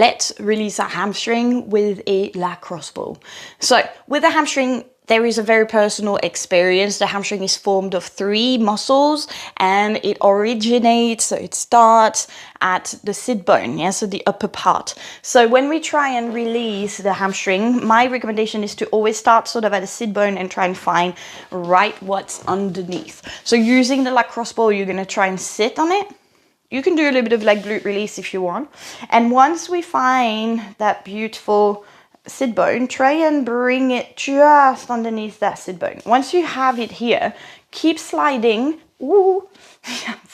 let's release our hamstring with a lacrosse ball. So with the hamstring, there is a very personal experience. The hamstring is formed of 3 muscles and it originates, so it starts at the sit bone, yeah, so the upper part. So when we try and release the hamstring, my recommendation is to always start sort of at the sit bone and try and find right what's underneath. So using the lacrosse ball, you're gonna try and sit on it. You can do a little bit of like glute release if you want. And once we find that beautiful sit bone, try and bring it just underneath that sit bone. Once you have it here, keep sliding. Ooh,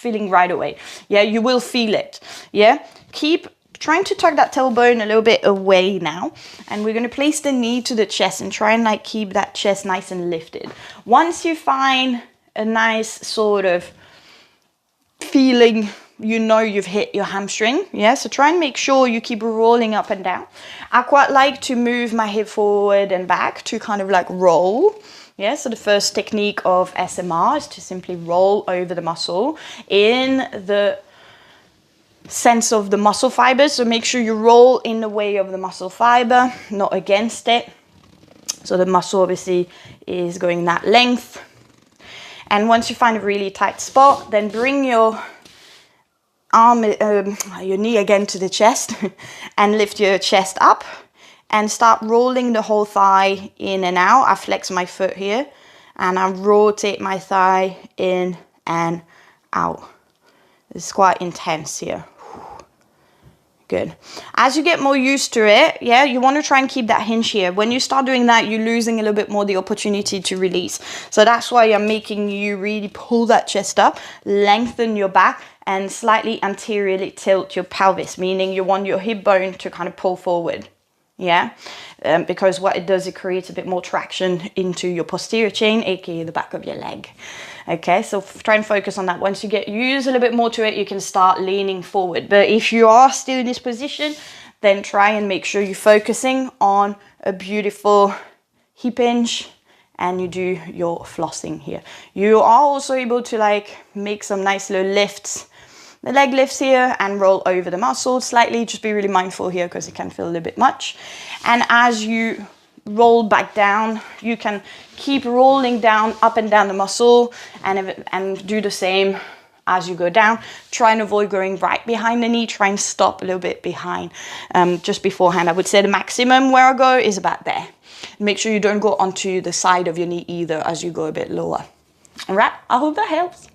feeling right away. Yeah, you will feel it. Yeah, keep trying to tuck that tailbone a little bit away now. And we're going to place the knee to the chest and try and like keep that chest nice and lifted. Once you find a nice sort of feeling, you know you've hit your hamstring, yeah, so try and make sure you keep rolling up and down. I quite like to move my hip forward and back to kind of like roll, yeah, so the first technique of SMR is to simply roll over the muscle in the sense of the muscle fibers, so make sure you roll in the way of the muscle fiber, not against it, so the muscle obviously is going that length. And once you find a really tight spot, then bring your arm, your knee again to the chest and lift your chest up and start rolling the whole thigh in and out. I flex my foot here and I rotate my thigh in and out. It's quite intense here. Good. As you get more used to it, yeah, you want to try and keep that hinge here. When you start doing that, you're losing a little bit more the opportunity to release. So that's why I'm making you really pull that chest up, lengthen your back, and slightly anteriorly tilt your pelvis, meaning you want your hip bone to kind of pull forward. Yeah, because what it does, it creates a bit more traction into your posterior chain, aka the back of your leg. Okay, so try and focus on that. Once you get used a little bit more to it, you can start leaning forward. But if you are still in this position, then try and make sure you're focusing on a beautiful hip hinge and you do your flossing here. You are also able to like make some nice little lifts, the leg lifts here, and roll over the muscle slightly. Just be really mindful here because it can feel a little bit much. And as you roll back down, you can keep rolling down, up and down the muscle, and do the same as you go down. Try and avoid going right behind the knee. Try and stop a little bit behind, just beforehand. I would say the maximum where I go is about there. Make sure you don't go onto the side of your knee either as you go a bit lower. All right, I hope that helps.